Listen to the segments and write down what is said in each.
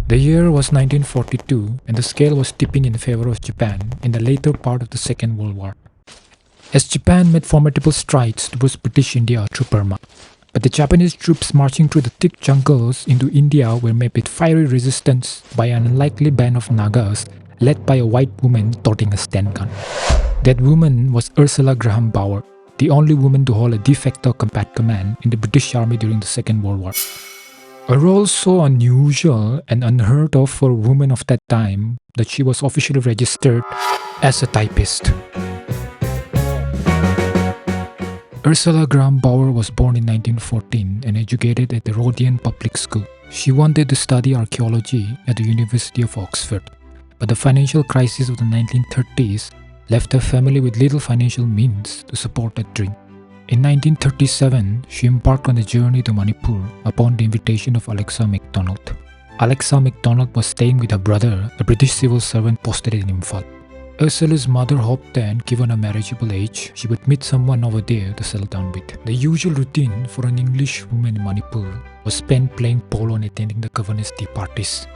The year was 1942 and the scale was tipping in favor of Japan in the later part of the Second World War. As Japan made formidable strides towards British India through Burma, but the Japanese troops marching through the thick jungles into India were met with fiery resistance by an unlikely band of Nagas led by a white woman toting a stand gun. That woman was Ursula Graham Bauer, the only woman to hold a de facto combat command in the British Army during the Second World War. A role so unusual and unheard of for a woman of that time that she was officially registered as a typist. Ursula Graham Bauer was born in 1914 and educated at the Rodian Public School. She wanted to study archaeology at the University of Oxford, but the financial crisis of the 1930s left her family with little financial means to support that dream. In 1937, she embarked on a journey to Manipur upon the invitation of Alexa MacDonald. Alexa MacDonald was staying with her brother, a British civil servant posted in Imphal. Ursula's mother hoped that, given her marriageable age, she would meet someone over there to settle down with. The usual routine for an Englishwoman in Manipur was spent playing polo and attending the governor's tea parties,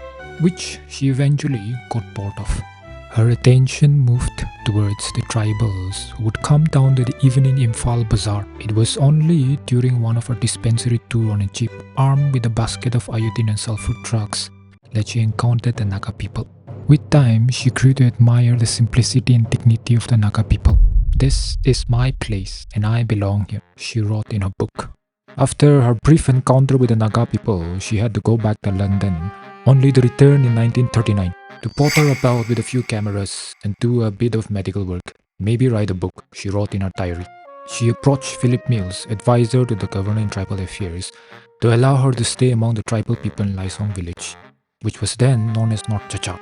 which she eventually got bored of. Her attention moved towards the tribals who would come down to the evening Imphal Bazaar. It was only during one of her dispensary tours on a jeep, armed with a basket of iodine and sulfur drugs, that she encountered the Naga people. With time, she grew to admire the simplicity and dignity of the Naga people. "This is my place and I belong here," she wrote in her book. After her brief encounter with the Naga people, she had to go back to London, only to return in 1939 to potter about with a few cameras and do a bit of medical work. "Maybe write a book," she wrote in her diary. She approached Philip Mills, advisor to the governor in tribal affairs, to allow her to stay among the tribal people in LAISONG village, which was then known as North Chacha.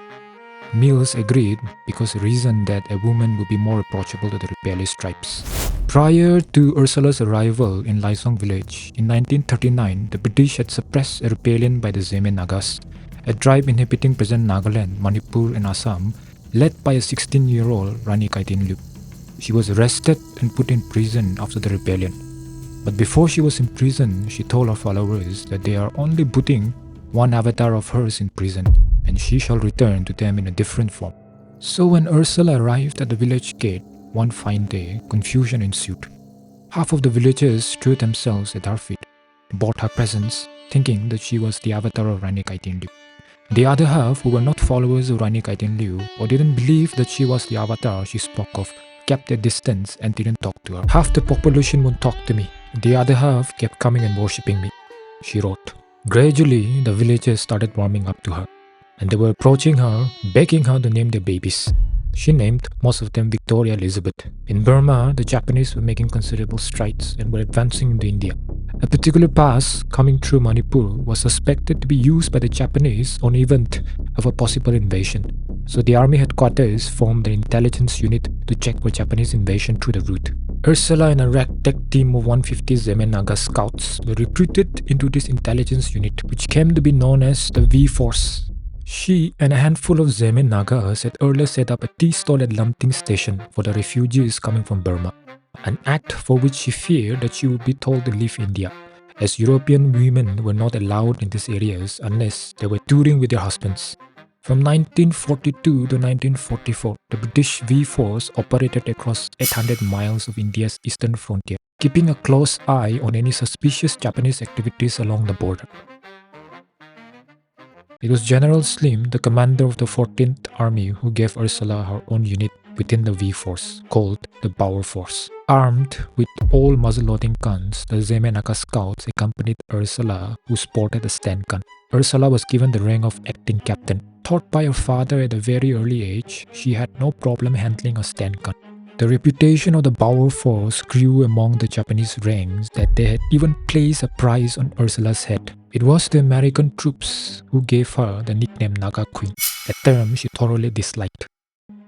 Mills agreed because he reasoned that a woman would be more approachable to the rebellious tribes. Prior to Ursula's arrival in LAISONG village, in 1939, the British had suppressed a rebellion by the Zeme Nagas, a tribe inhabiting present Nagaland, Manipur and Assam, led by a 16-year-old Rani Kaitinlu. She was arrested and put in prison after the rebellion. But before she was in prison, she told her followers that they are only putting one avatar of hers in prison, and she shall return to them in a different form. So when Ursula arrived at the village gate one fine day, confusion ensued. Half of the villagers threw themselves at her feet, bought her presents, thinking that she was the avatar of Rani Kaitinlu. The other half, who were not followers of Rani Kaitinlu or didn't believe that she was the avatar she spoke of, kept their distance and didn't talk to her. "Half the population won't talk to me. The other half kept coming and worshipping me," she wrote. Gradually, the villagers started warming up to her, and they were approaching her, begging her to name their babies. She named most of them Victoria Elizabeth. In Burma, the Japanese were making considerable strides and were advancing into India. A particular pass coming through Manipur was suspected to be used by the Japanese on event of a possible invasion. So the army headquarters formed an intelligence unit to check for Japanese invasion through the route. Ursula and a ragtag team of 150 Zeme Naga scouts were recruited into this intelligence unit, which came to be known as the V Force. She and a handful of Zeme Nagas had earlier set up a tea stall at Lamting station for the refugees coming from Burma, an act for which she feared that she would be told to leave India, as European women were not allowed in these areas unless they were touring with their husbands. From 1942 to 1944, the British V-Force operated across 800 miles of India's eastern frontier, keeping a close eye on any suspicious Japanese activities along the border. It was General Slim, the commander of the 14th Army, who gave Ursula her own unit within the V-Force, called the Bauer Force. Armed with all muzzle-loading guns, the Zeme Naga scouts accompanied Ursula, who sported a stand gun. Ursula was given the rank of acting captain. Taught by her father at a very early age, she had no problem handling a stand gun. The reputation of the Bauer Force grew among the Japanese ranks that they had even placed a price on Ursula's head. It was the American troops who gave her the nickname Naga Queen, a term she thoroughly disliked.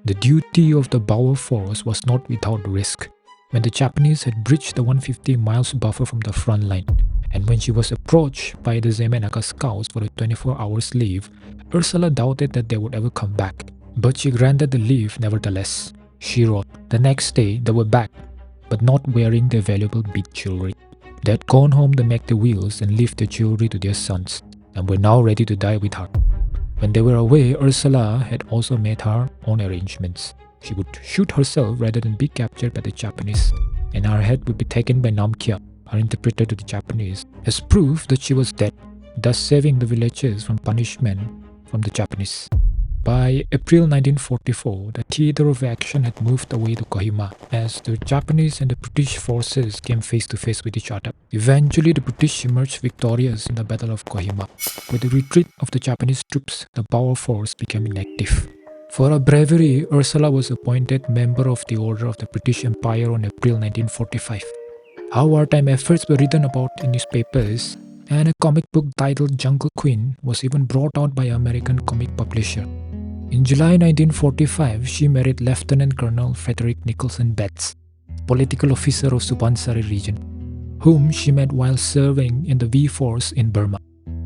The duty of the Bauer Force was not without risk. When the Japanese had breached the 150 miles buffer from the front line, and when she was approached by the Zeme Naga scouts for a 24 hours leave, Ursula doubted that they would ever come back. But she granted the leave nevertheless. She wrote, "The next day they were back, but not wearing their valuable bead jewelry. They had gone home to make the wheels and leave the jewelry to their sons, and were now ready to die with her." When they were away, Ursula had also made her own arrangements. She would shoot herself rather than be captured by the Japanese, and her head would be taken by Namkya, her interpreter to the Japanese, as proof that she was dead, thus saving the villagers from punishment from the Japanese. By April 1944, the theatre of action had moved away to Kohima as the Japanese and the British forces came face to face with each other. Eventually, the British emerged victorious in the Battle of Kohima. With the retreat of the Japanese troops, the Boer force became inactive. For her bravery, Ursula was appointed member of the Order of the British Empire on April 1945. Her wartime efforts were written about in newspapers, and a comic book titled Jungle Queen was even brought out by an American comic publisher. In July 1945, she married Lieutenant Colonel Frederick Nicholson Betts, political officer of Subansari region, whom she met while serving in the V Force in Burma.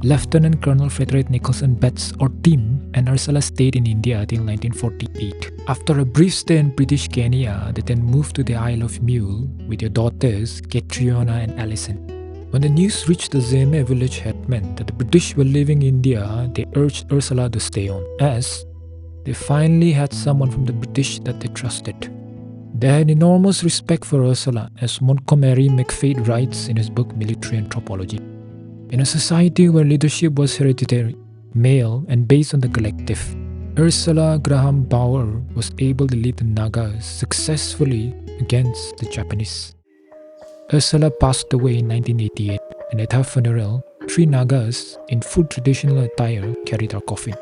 Lieutenant Colonel Frederick Nicholson Betts, or Tim, and Ursula stayed in India till 1948. After a brief stay in British Kenya, they then moved to the Isle of Mule with their daughters Catriona and Alison. When the news reached the Zeme village headmen that the British were leaving India, they urged Ursula to stay on, as they finally had someone from the British that they trusted. They had enormous respect for Ursula, as Montgomery McFadden writes in his book Military Anthropology. In a society where leadership was hereditary, male, and based on the collective, Ursula Graham Bauer was able to lead the Nagas successfully against the Japanese. Ursula passed away in 1988, and at her funeral, 3 Nagas in full traditional attire carried her coffin.